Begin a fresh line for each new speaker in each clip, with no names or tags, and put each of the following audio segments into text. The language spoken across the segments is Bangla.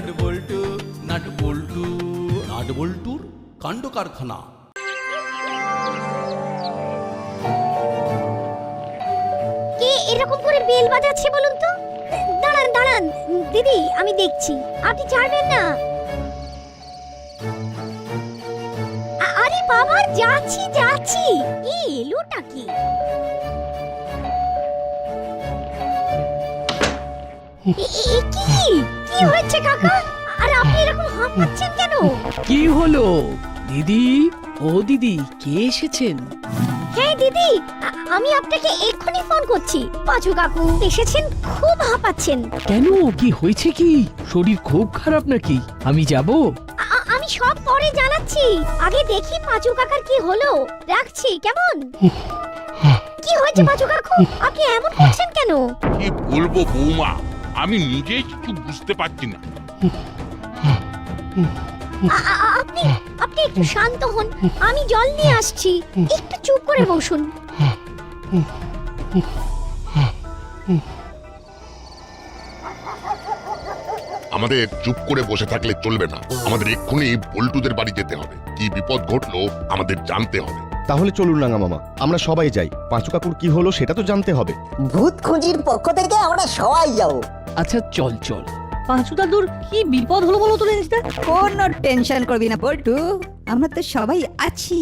নাট বল্টু নাট বল্টু নাট বল্টুর কাণ্ড কারখানা।
কে এরকম করে বেল বাজাচ্ছে বলুন তো? দাঁড়ান দাঁড়ান দিদি, আমি দেখছি, আপনি ছাড়বেন না। আরে বাবা, যাচ্ছি যাচ্ছি। এই এলোটা কি? কি কি হয়েছে কাকা? আর আপনি এরকম হাঁপাচ্ছেন কেন?
কি হলো দিদি? ও দিদি, কে এসেছেন?
হ্যাঁ দিদি, আমি আপনাকে এক্ষুনি ফোন করছি। পাঁচু কাকু এসেছেন, খুব হাঁপাচ্ছেন।
কেন, কি হয়েছে? কি শরীর খুব খারাপ নাকি? আমি যাব।
আমি সব পরে জানাচ্ছি, আগে দেখি পাঁচু কাকার কি হলো। রাখছি কেমন? কি হয়েছে পাঁচু কাকু, আপনি এমন করছেন কেন?
কি বলবো বৌমা, আমি নিজেই কিছু বুঝতে পারছি না।
আপনি আপনি একটু শান্ত হন, আমি জল নিয়ে আসছি। একটু চুপ করে বসুন।
আমাদের চুপ করে বসে থাকলে চলবে না, আমাদের এক্ষুনি বল্টুদের বাড়ি যেতে হবে। কি বিপদ ঘটলো আমাদের জানতে হবে।
তাহলে চলুন রাঙা মামা, আমরা সবাই যাই। পাঁচু কাকুর কি হলো সেটা তো জানতে হবে।
ভূত খুঁজির পক্ষ থেকে আমরা সবাই যাব।
আচ্ছা চল চল।
পাঁচু দাদুর কি বিপদ হলো বলো তো রেঞ্জদা?
কোনো টেনশন করবি না পল্টু, আমরা তো সবাই আছি।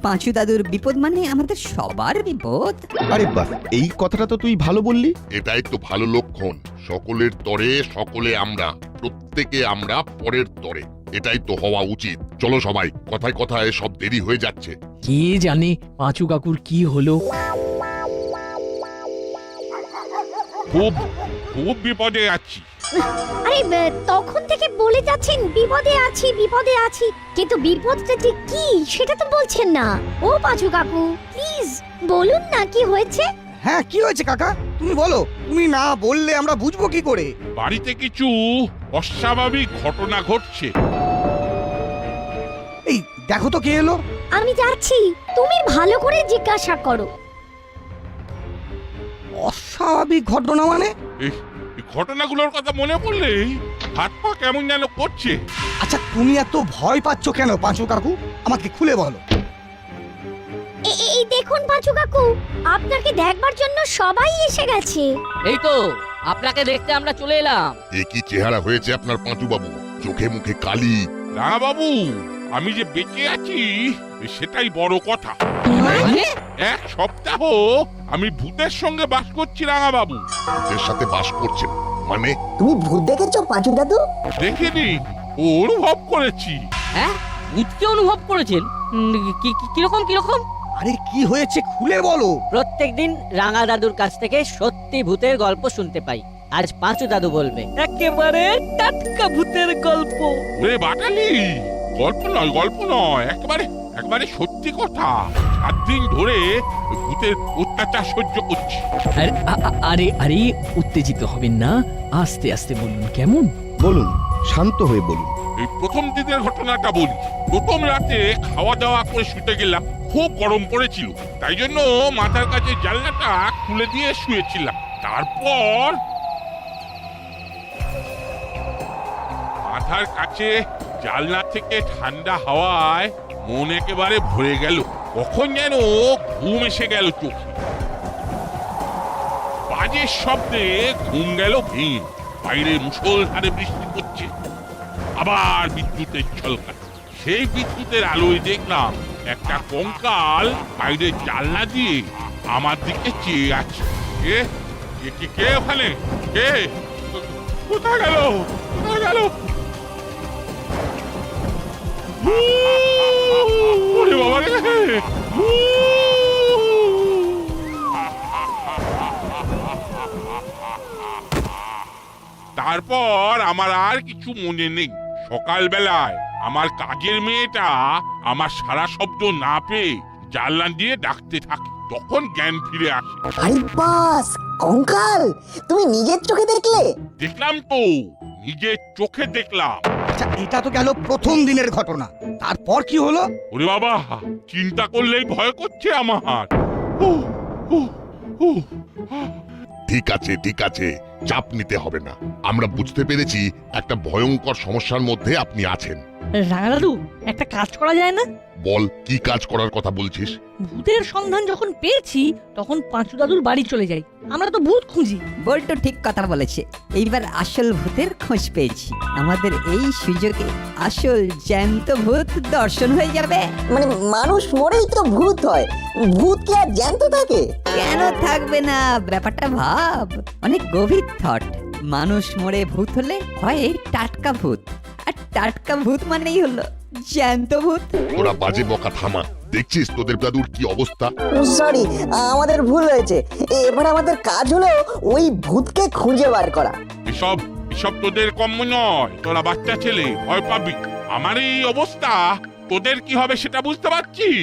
পাঁচু দাদুর বিপদ মানে আমাদের সবার বিপদ।
আরে বাহ, এই কথাটা তো তুই ভালো বললি।
এটাই তো ভালো লক্ষণ। সকলের তরে সকলে আমরা, প্রত্যেকে আমরা পরের তরে। এটাই তো হওয়া উচিত। চলো সবাই, কথায় কথায় সব দেরি হয়ে যাচ্ছে।
কে জানে পাঁচু কাকুর কি হলো।
খুব খুব বিপদে আছি।
আরে তখন থেকে বলে যাচ্ছেন বিপদে আছি বিপদে আছি, কিন্তু বিপদটা যে কি সেটা তো বলছেন না। ও পাঁচু কাকু, প্লিজ বলুন না কি হয়েছে।
হ্যাঁ, কি হয়েছে কাকা? তুমি বলো, তুমি না বললে আমরা বুঝবো কি করে?
বাড়িতে কিছু অস্বাভাবিক ঘটনা ঘটছে।
এই দেখো তো কে এলো।
আমি যাচ্ছি, তুমি ভালো করে জিজ্ঞাসা করো।
অস্বাভাবিক ঘটনা মানে?
এই ঘটনাগুলোর কথা মনে পড়লেই হাত পা কেমন যেন করছে।
আচ্ছা, তুমি এত ভয় পাচ্ছ কেন পাঁচু কাকু? আমাকে খুলে বলো।
এই দেখুন পাঁচু কাকু, আপনাকে দেখবার জন্য সবাই এসে গেছে।
এই তো আপনাকে দেখতে আমরা চলে এলাম।
এ কি চেহারা হয়েছে আপনার পাঁচু বাবু, চোখে মুখে কালি।
রাঙা বাবু, আমি যে বেঁচে আছি সেটাই বড় কথা।
মানে?
এক সপ্তাহ আমি ভূতের সঙ্গে বাস করছি রাঙা বাবু।
এর সাথে বাস করছেন মানে?
তুমি ভূত দেখেছো পাঁচু দাদু?
দেখিনি, অনুভব করেছি।
হ্যাঁ, ভূতকে অনুভব করেছেন? কিরকম কিরকম?
আরে কি হয়েছে খুলে বলো।
প্রত্যেকদিন রাঙা দাদুর কাছ থেকে সত্যি ভূতের গল্প শুনতে পাই। আজ পাঁচু দাদু বলবে একেবারে টাটকা ভূতের গল্প।
ওরে বাটালি, গল্প নয় গল্প নয়, একেবারে একেবারে সত্যি কথা। 7 দিন ধরে ভূতের অত্যাচার সহ্য করছি।
আরে আরে উত্তেজিত হবেন না, আস্তে আস্তে বলুন কেমন।
বলুন, শান্ত হয়ে বলুন।
এই প্রথম দিনের ঘটনাটা বলি। প্রথম রাতে খাওয়া দাওয়া করে শুতে গেলাম, খুব গরম পড়েছিল, তাই জন্য মাথার কাছে জানলাটা খুলে দিয়ে শুয়েছিলাম। তারপর মাথার কাছে জানলা থেকে ঠান্ডা হাওয়ায় মন একেবারে ভরে গেল। কখন যেন ঘুম এসে গেল চোখে। বাজের শব্দে ঘুম গেল ভেঙে। বাইরে মুষলধারে বৃষ্টি পড়ছে, আবার বিদ্যুতের ঝলকা। সেই বিদ্যুতের আলোয় দেখলাম একটা কঙ্কাল বাইরের জানলা দিয়ে আমার দিকে চেয়ে আছে। কে কে কে ওখানে? কে? কোথায় গেল? কোথায় গেল? ওরে বাবা রে! তারপর আমার আর কিছু মনে নেই। সকালবেলায় আমার কাজের মেয়েটা আমার সারা শব্দ না পেয়ে জানলা দিয়ে ডাকতে থাকে, তখন জ্ঞান ফিরে আসে।
আরে বাস, কঙ্কাল তুমি নিজের চোখে দেখলে?
দেখলাম তো, নিজের চোখে দেখলাম।
আচ্ছা, এটা তো গেল প্রথম দিনের ঘটনা। তারপর কি হলো?
ওরে বাবা, চিন্তা করলেই ভয় করছে আমার। উহ, উহ, উহ।
ঠিক আছে ঠিক আছে, চাপ নিতে হবে না। আমরা বুঝতে পেরেছি একটা ভয়ঙ্কর সমস্যার মধ্যে আপনি আছেন।
রাঙা দাদু, একটা কাজ করা যায় না?
বল, কি কাজ করার কথা বলছিস?
ভূতের সন্ধান যখন পেয়েছি তখন পাঁচু দাদুর বাড়ি চলে যাই। আমরা তো ভূত খুঁজি।
বল্টু ঠিক কথা বলেছে। এইবার আসল ভূতের খোঁজ পেয়েছি। আমাদের এই সুযোগে আসল জ্যান্ত ভূত দর্শন হয়ে যাবে।
মানে মানুষ মরেই তো ভূত হয়, ভূত কি আর জ্যান্ত থাকে?
কেন থাকবে না? ব্যাপারটা ভাব, অনেক গভীর থট। মানুষ মরে ভূত হলে হয় টাটকা ভূত, আর টাটকা ভূত মানেই হলো জ্যান্ত ভূত।
তোরা বাজে বকা থামা। দেখছিস তোদের দাদুর কি অবস্থা?
সরি, আমাদের ভুল হয়েছে। এবার আমাদের কাজ হলো ওই ভূতকে খুঁজে বার করা।
এসব এসব তোদের কম্য নয়। তোরা বাচ্চা ছেলে, ভয় পাবি। আমার এই অবস্থা, তোদের কি হবে সেটা বুঝতে পারছিস?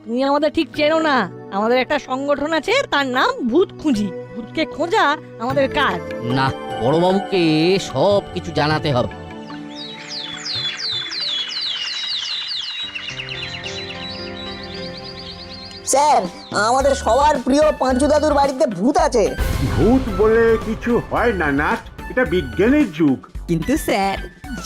তুমি আমাদের ঠিক চেনো না। আমাদের একটা সংগঠন আছে, তার নাম ভূত খুঁজি। ভূতকে খোঁজা আমাদের কাজ।
না, বড়বাবুকে সব কিছু জানাতে হবে।
স্যার, আমাদের সবার প্রিয় পাঁচু দাদুর বাড়িতে ভূত আছে।
ভূত বলে কিছু হয় না নাট, এটা বিজ্ঞানের যুগ।
কিন্তু স্যার,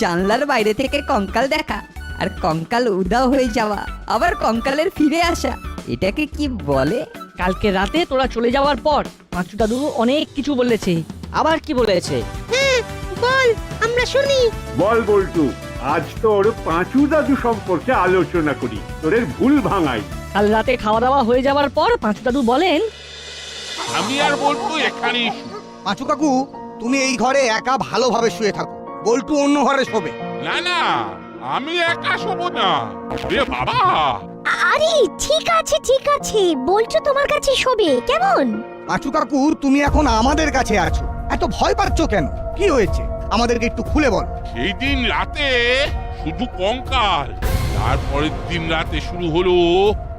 জানলার বাইরে থেকে কঙ্কাল দেখা আর কঙ্কাল উধাও হয়ে যাওয়া, আবার কঙ্কালের ফিরে আসা, এটাকে কি বলে?
কালকে রাতে তোরা চলে যাওয়ার পর পাঁচু দাদু অনেক কিছু বলেছে।
আবার কি বলেছে?
বল, আমরা শুনি।
বল বল্টু, আজ তোর পাঁচু দাদু সম্পর্কে আলোচনা করি, তোদের ভুল ভাঙাই।
কাল রাতে খাওয়া দাওয়া হয়ে যাওয়ার পর পাঁচু দাদু বলেন,
আমি আর বলবো এখানেই শুই।
পাঁচু কাকু, তুমি এই ঘরে একা ভালোভাবে শুয়ে থাকো, বল্টু অন্য ঘরে শোবে।
না না, আমি একা শোবো না রে বাবা।
আরে ঠিক আছে ঠিক আছে, বলছো তোমার কাছে শোবে, কেমন?
পাঁচু কাকু, তুমি এখন আমাদের কাছে আছো, এত ভয় পাচ্ছ কেন? কি হয়েছে আমাদেরকে একটু খুলে বল।
সেই দিন রাতে শুধু কঙ্কাল, তারপরের দিন রাতে শুরু হলো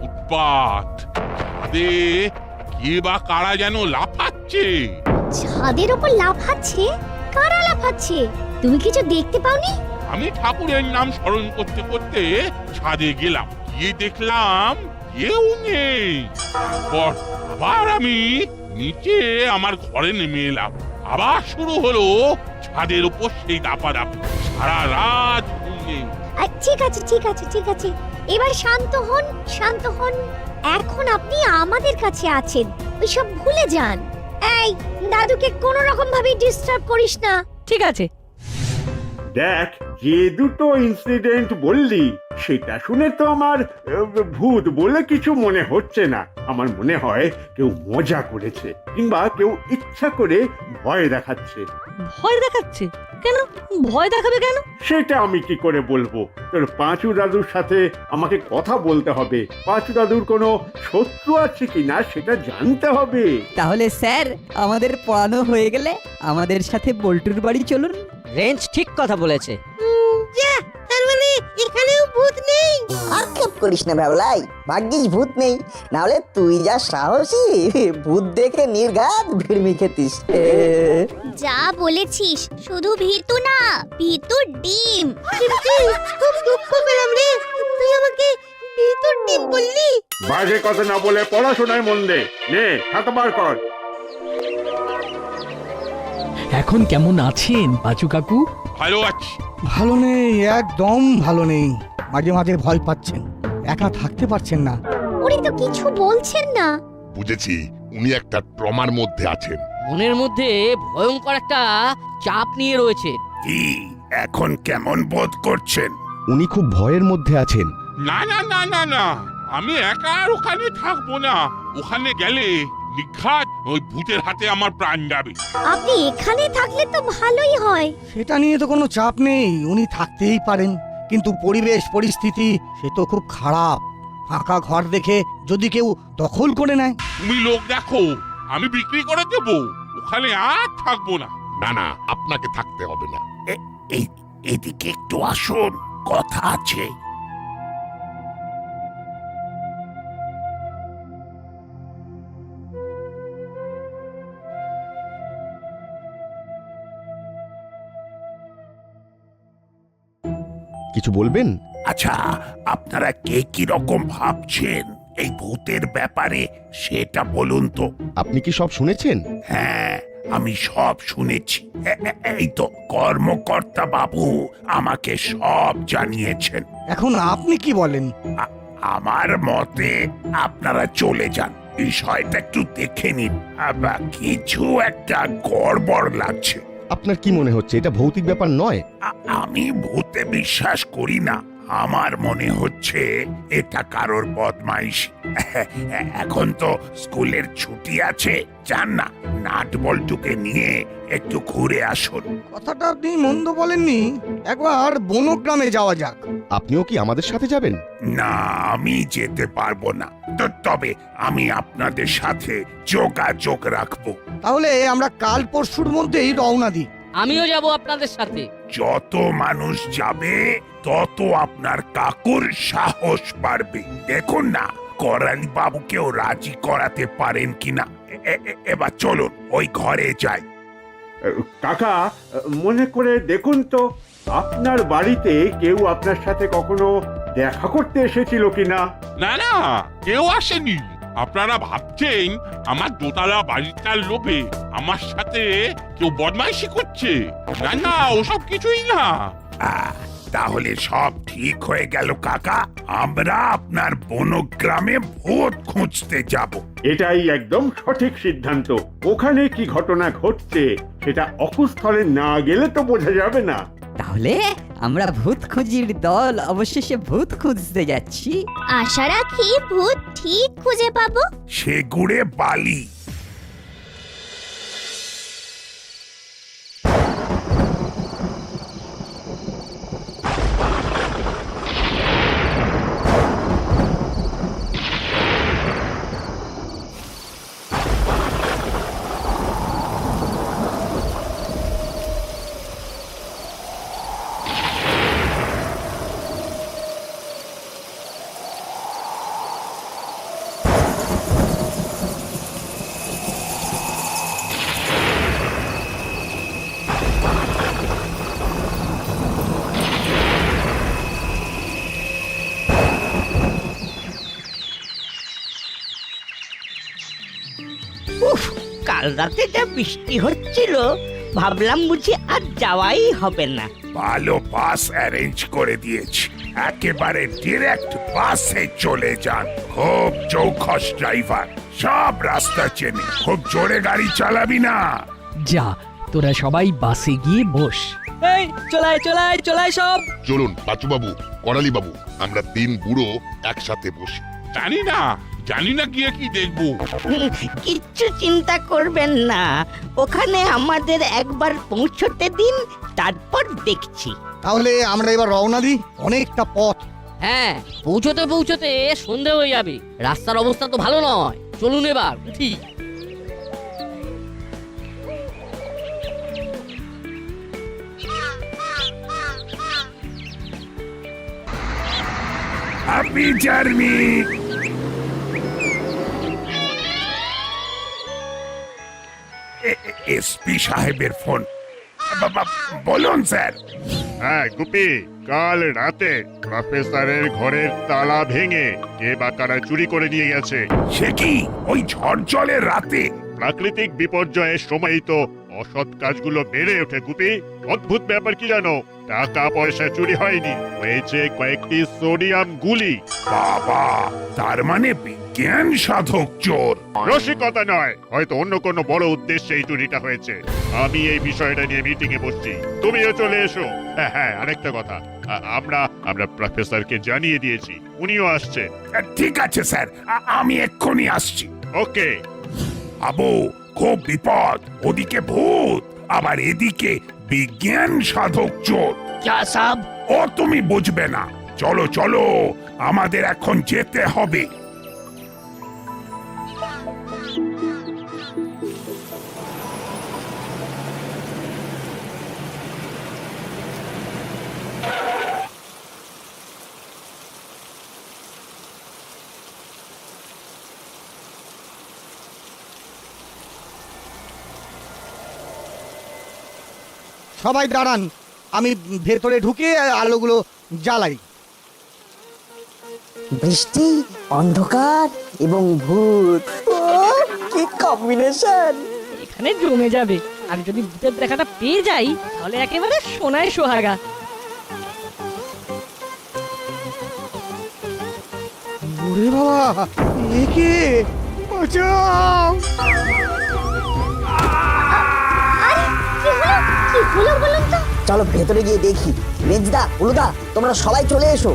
উৎপাত। ছাদে কে বা কারা যেন লাফাচ্ছে।
ছাদের উপর লাফাচ্ছে? কারা লাফাচ্ছে? তুমি কিছু দেখতে পাওনি?
আমি ঠাকুরের নাম স্মরণ করতে করতে ছাদে গেলাম, গিয়ে দেখলাম কেউ নেই। তারপর আবার আমি নিচে আমার ঘরে নেমে এলাম। আবার শুরু হলো ছাদের উপর সেই দাপাদাপি। সারা রাত ঘুম নেই।
ঠিক আছে ঠিক আছে ঠিক আছে, এবার শান্ত হন শান্ত হন। এখন আপনি আমাদের কাছে আছেন, ওইসব ভুলে যান। এই, দাদুকে কোনো রকম ভাবে ডিস্টার্ব করিস না।
ঠিক আছে।
দেখ, যে দুটো ইনসিডেন্ট বললি সেটা শুনে তো আমার ভূত বলে কিছু মনে হচ্ছে না। আমার মনে হয় কেউ মজা করেছে, কিংবা কেউ ইচ্ছা করে ভয় দেখাচ্ছে।
ভয় দেখাচ্ছে কেন? ভয় দেখাবে কেন?
সেটা আমি কি করে বলবো? তোর পাঁচু দাদুর সাথে আমাকে কথা বলতে হবে। পাঁচু দাদুর কোনো শত্রু আছে কিনা সেটা জানতে হবে।
তাহলে স্যার, আমাদের পড়ানো হয়ে গেলে আমাদের সাথে বল্টুর বাড়ি চলুন।
রেঞ্জ ঠিক কথা বলেছে।
তার মানে এখানেও ভূত নেই?
আক্ষেপ করিস না ভাবলাই, ভাগ্যিস ভূত নেই, নাহলে তুই যা সাহসী, ভূত দেখে নির্ঘাত ভিড়মি খেতিস।
যা বলেছিস, শুধু ভীতু না, ভীতুর ডিম। খুব দুঃখ পেলাম রে, তুই আমাকে ভীতুর ডিম বললি।
বাজে কথা না বলে পড়াশোনায় মন দে। নে, খাতা বার কর।
এখন কেমন আছেন পাঁচু কাকু?
ভালো আছি।
ভালো নেই, একদম ভালো নেই। মাঝে মাঝে ভয় পাচ্ছেন, একা থাকতে পারছেন না।
উনি তো কিছু বলছেন না।
বুঝেছি, উনি একটা ট্রমার মধ্যে আছেন।
মনের মধ্যে ভয়ঙ্কর একটা চাপ নিয়ে রয়েছে।
কি এখন কেমন বোধ করছেন?
উনি খুব ভয়ের মধ্যে আছেন।
না না না না না, আমি একা আর ওখানে থাকবো না। ওখানে গেলে নিঘাত ওই ভূতের হাতে আমার প্রাণ যাবে।
আপনি এখানে থাকলে তো ভালোই হয়।
সেটা নিয়ে তো কোনো চাপ নেই, উনি থাকতেই পারেন, কিন্তু পরিবেশ পরিস্থিতি সে তো খুব খারাপ। ফাঁকা ঘর দেখে যদি কেউ দখল করে নেয়।
তুমি লোক দেখো, আমি বিক্রি করে দেবো। ওখানে আর থাকবো না।
না না, আপনাকে থাকতে হবে না। এদিকে একটু আসুন, কথা আছে।
কিছু বলবেন?
আচ্ছা, আপনারা কে কি রকম ভাবছেন
এই ভূতের ব্যাপারে সেটা বলুন তো।
আপনি কি সব শুনেছেন?
হ্যাঁ, আমি সব শুনেছি। এই তো কর্মকর্তা বাবু আমাকে সব জানিয়েছেন।
এখন আপনি কি বলেন?
আমার মতে আপনারা চলে যান, বিষয়টা একটু দেখে নিন। কিছু একটা গড়বড় লাগছে।
আপনার কি মনে হচ্ছে এটা ভৌতিক ব্যাপার নয়?
আমি ভূতে বিশ্বাস করি না। আমার মনে হচ্ছে এটা কারোর বদমাইশি। এখন তো স্কুলের ছুটি আছে, যান না নাট বল্টুকে নিয়ে একটু ঘুরে আসুন।
কথাটা আপনি মন্দ বলেননি, একবার বনগ্রামে যাওয়া যাক।
আপনিও কি আমাদের সাথে যাবেন?
না, আমি যেতে পারবো না। তবে আমি আপনাদের সাথে যোগাযোগ রাখবো।
তাহলে আমরা কাল পরশুর মধ্যেই রওনা দিই।
আমিও যাব আপনাদের সাথে।
যত মানুষ যাবে তত আপনার কাকুর সাহস বাড়বে। দেখুন না করালি বাবুকেও রাজি করাতে পারেন কিনা। এবার চলুন ওই ঘরে যাই।
কাকা, মনে করে দেখুন তো আপনার বাড়িতে কেউ আপনার সাথে কখনো দেখা করতে এসেছিল কিনা?
না না, কেউ আসেনি। আপনারা ভাবছেন আমার দোতলা বাড়িটার লোভে আমার সাথে কেউ বদমাইশি করছে? না না, ওসব কিছুই না।
তাহলে সব ঠিক হয়ে গেল কাকা। আমরা আপনার বনগ্রামে ভূত খুঁজতে যাব।
এটাই একদম সঠিক সিদ্ধান্ত। ওখানে কি ঘটনা ঘটছে সেটা অকুস্থলে না গেলে তো বোঝা যাবে না।
তাহলে আমরা ভূত খুঁজির দল অবশেষে ভূত খুঁজতে যাচ্ছি।
আশা রাখি ভূত ঠিক খুঁজে পাবো।
সেগুড়ে বালি।
কাল রাতে যা বৃষ্টি হচ্ছিল, ভাবলাম বুঝি আর যাওয়াই হবে না।
ভালো বাস অ্যারেঞ্জ করে দিয়েছি, একেবারে ডিরেক্ট বাসে চলে যান। খুব চৌখস ড্রাইভার, সব রাস্তা চেনে। খুব জোরে গাড়ি চালাবি না।
যা, তোরা সবাই বাসে গিয়ে বস।
এই চলাই চলাই চলাই সব।
চলুন পাঁচু বাবু, করালি বাবু, আমরা 3 বুড়ো একসাথে বসি।
জানি না গিয়ে কি দেখবো।
কিচ্ছু চিন্তা করবেন না, ওখানে আমাদের একবার পৌঁছতে দিন, তারপর দেখছি।
তাহলে আমরা এবার রওনা দিই, অনেকটা পথ।
হ্যাঁ, পৌঁছতে পৌঁছতে সন্ধে হয়ে যাবে। রাস্তার অবস্থা তো ভালো নয়। চলুন এবার উঠি।
Happy journey. এসপি সাহেবের ফোন। বলুন স্যার।
হ্যাঁ গুপি, কাল রাতে প্রফেসরের ঘরের তালা ভেঙে কে বা কারা চুরি করে নিয়ে গেছে।
সে কি ওই ঝড় জলের রাতে?
প্রাকৃতিক বিপর্যয়ের সময়ই তো অসৎ কাজগুলো বেড়ে ওঠে গুপি। অদ্ভুত ব্যাপার কি জানো, টাকা পয়সা চুরি হয়নি, হয়েছে কয়েকটি সোডিয়াম গুলি।
বাবা, তার মানে বিজ্ঞান সাধক চোর।
রসিকতা নয়, হয়তো অন্য কোনো বড় উদ্দেশ্যে এই চুরিটা হয়েছে। আমি এই বিষয়টা নিয়ে মিটিং এ বসছি, তুমিও চলে এসো। হ্যাঁ, আরেকটা কথা, আমরা প্রফেসরকে জানিয়ে দিয়েছি, উনিও আসছে।
ঠিক আছে স্যার, আমি এক্ষুনি আসছি।
ওকে।
আবু, খুব বিপদ। ওদিকে ভূত, আবার এদিকে বিজ্ঞান সাধক চোর।
क्या साहब?
ও তুমি বুঝবে না। চলো চলো, আমাদের এখন যেতে হবে।
সবাই দাঁড়ান, আমি ভেতরে ঢুকে আলোগুলো জ্বালাই।
বৃষ্টি, অন্ধকার এবং ভূত, ও কি কম্বিনেশন!
এখানে জমে যাবে। আর যদি ভূতের দেখাটা পেয়ে যাই তাহলে একেবারে সোনায় সোহাগা।
ওরে বাবা, এ কে? বাঁচাও!
কি হলো বলুন তো?
চলো ভেতরে গিয়ে দেখি। রেঞ্জদা, উলুদা, তোমরা সবাই চলে এসো।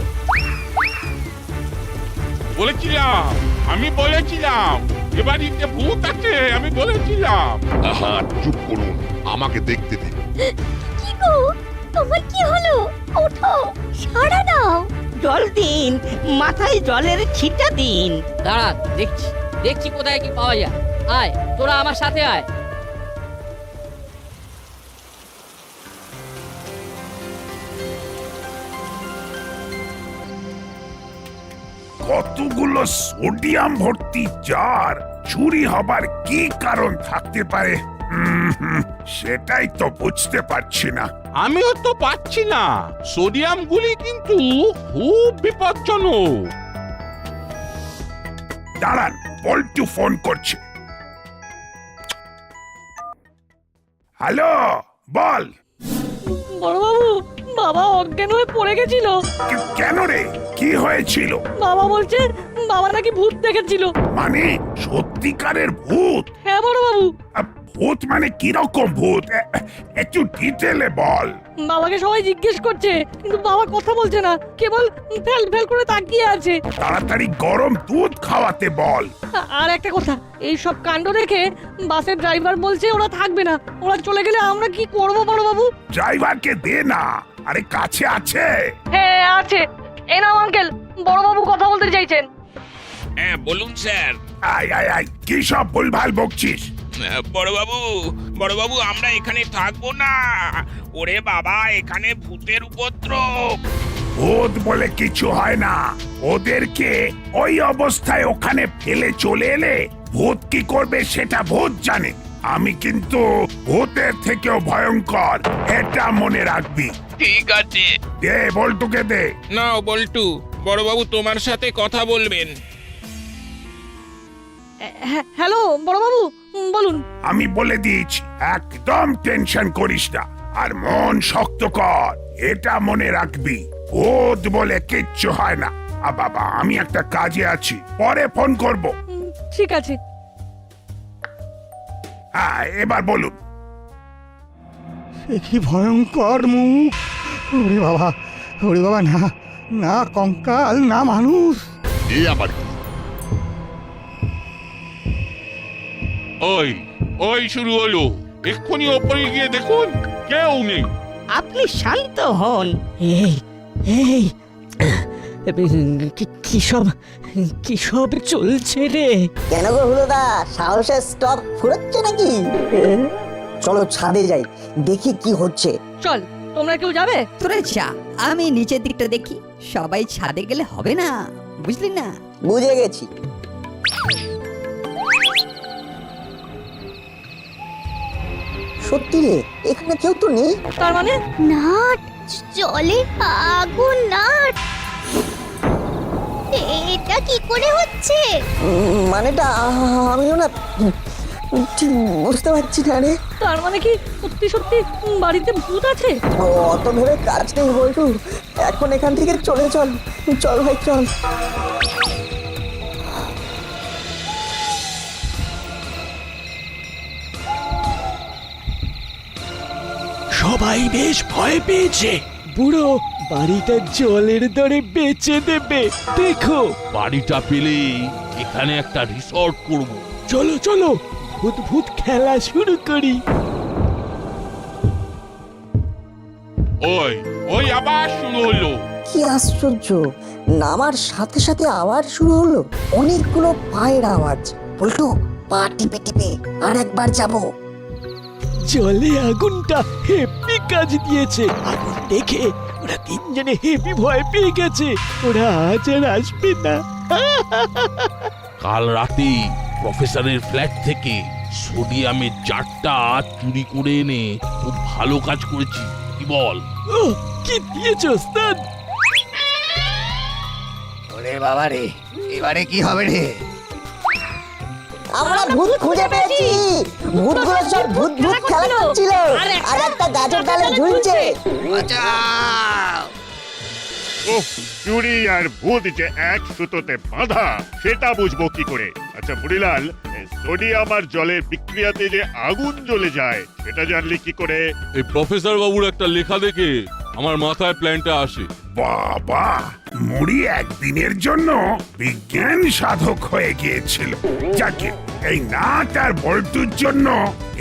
আমি বলেছিলাম এ বাড়িতে ভূত আছে, আমি বলেছিলাম।
আহা চুপ করুন, আমাকে দেখতে দিন।
কি গো, তোমার কি হলো? ওঠো, সাড়া দাও।
জল দিন, মাথায় জলের ছিটা দিন।
দাঁড়া, দেখছি দেখছি কোথায় কি পাওয়া যায়। আয়, তোরা আমার সাথে আয়।
কতগুলো সোডিয়াম ভর্তি জার চুরি হবার কি কারণ থাকতে পারে? সেটাই তো বুঝতে পারছি না।
আমিও তো পাচ্ছি না। সোডিয়াম গুলি কিন্তু খুব বিপজ্জনক।
দাঁড়ান, পল্টু ফোন করছে। হ্যালো, বল।
বড়বাবু, বাবা অজ্ঞান হয়ে পড়ে গেছিল।
কেন রে, কি হয়েছিল?
বাবা বলছে বাবা নাকি ভূত দেখেছিল।
মানে সত্যিকারের ভূত?
হ্যাঁ বড়বাবু।
ভূত মানে কিরকম ভূত? একটু ডিটেলে বল।
বাবাকে সবাই জিজ্ঞেস করছে কিন্তু বাবা কথা বলছে না, কেবল ফেল ফেল করে তাকিয়ে আছে।
তাড়াতাড়ি গরম দুধ খাওয়াতে বল।
আর একটা কথা, এই সব কাণ্ড দেখে বাসের ড্রাইভার বলছে ওরা থাকবে না। ওরা চলে গেলে আমরা কি করব বড়বাবু?
ড্রাইভারকে দে না। আরে কাছে আছে?
হ্যাঁ আছে। এই নাও আঙ্কেল, বড়বাবু কথা বলতে চাইছেন।
হ্যাঁ বলুন স্যার।
আয় আয় আয়, কি সব ভুলভাল বকছিস?
বড়বাবু আমরা এখানে থাকবো না। ওরে বাবা, এখানে ভূতের উপদ্রব।
ভূত বলে কিছু হয় না। ওদেরকে ওই অবস্থায় ওখানে ফেলে চলে এলে ভূত কি করবে সেটা ভূত জানে। আমি কিন্তু ভূতের থেকেও ভয়ঙ্কর, এটা মনে রাখবি।
ঠিক আছে।
দে বল্টুকে দে।
নাও বল্টু, বড়বাবু তোমার সাথে কথা বলবেন।
হ্যালো বড়বাবু, বলুন।
আমি বলে দিয়েছি, একদম টেনশন করিস না, আর মন শক্ত কর, এটা মনে রাখবি। ভূত বলে কিচ্ছু হয় না। বাবা, আমি একটা কাজে আছি, পরে ফোন করব।
ঠিক আছে।
হ্যাঁ, এবার বলুন।
সে কি ভয়ঙ্কর মুখ! ওরে বাবা, ওরে বাবা, না না কঙ্কাল, না মানুষ।
এ আবার কি?
ওই ওই শুরু হলো। এক্ষুনি ওপরে গিয়ে দেখুন, কেউ নেই।
আপনি শান্ত হন। এই এই কি সব চলছে রে?
কেন গো হুলোদা, সাহসের স্টক ফুরোচ্ছে নাকি? চলো ছাদে যাই, দেখি কি হচ্ছে।
চল, তোমরা কেউ যাবে?
তোরা যা, আমি নিচের দিকটা দেখি। সবাই ছাদে গেলে হবে না, বুঝলি না?
বুঝে গেছি। সত্যি রে, এখানে কেউ তো নেই।
তার মানে
নাট, জলে আগুন নাট। এটা কি করে হচ্ছে?
মানেটা আমিও না ঠিক বুঝতে পারছি না রে।
তার মানে কি সত্যি সত্যি বাড়িতে ভূত আছে?
অত ভেবে কাজ নেই বল্টু, এখন এখান থেকে চলে চল। চল ভাই চল।
সবাই বেশ ভয় পেয়েছে। বুড়ো বাড়িটা জলের দরে বেচে দেবে। দেখো,
বাড়িটা পেলেই এখানে একটা রিসর্ট করব।
চলো চলো, ভূত ভূত খেলা শুরু করি।
ওই ওই আবার শুরু হলো।
কি আশ্চর্য, নামার সাথে সাথে আওয়াজ শুরু হলো। অনেকগুলো পায়ের আওয়াজ। বল্টু, পা টিপে টিপে আর একবার যাবো।
জলে আগুনটা হেপি কাজ দিয়েছে। আগুন দেখে ওরা তিনজনে হেপি ভয় পেয়ে গেছে। ওরা আজ আর আসবে না।
কাল রাতে প্রফেসরের ফ্ল্যাট থেকে সোডিয়ামের জারটা চুরি করে এনে খুব ভালো কাজ করেছি, কি বল?
ও, কি দিয়েছ ওস্তাদ?
ওরে
ওরে বাবা রে, এবারে কি হবে রে?
আমরা ভূত খুঁজে পেয়েছি। ভূতগুলো সব ভূত ভূত খেলা করছিল আর একটা গাছের ডালে ঝুলছে।
ওহ, চুরি আর ভূত যে এক সুতোতে বাঁধা সেটা বুঝবো কি করে? আচ্ছা বুড়িলাল, সোডিয়াম আর জলের বিক্রিয়াতে যে আগুন জ্বলে যায় সেটা জানলি কি করে?
এই প্রফেসর বাবুর একটা লেখা দেখে আমার মাথায় প্ল্যানটা আসে।
বাবা, মুড়ি একদিনের জন্য বিজ্ঞান সাধক হয়ে গিয়েছিল। যাকে এই নাট আর বল্টুর জন্য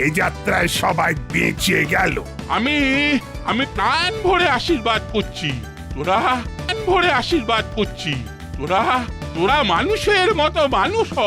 এই যাত্রায় সবাই বেঁচে গেল।
আমি প্রাণ ভরে আশীর্বাদ করছি, তোরা প্রাণ ভরে আশীর্বাদ করছি, তোরা মানুষের মতো মানুষ হ।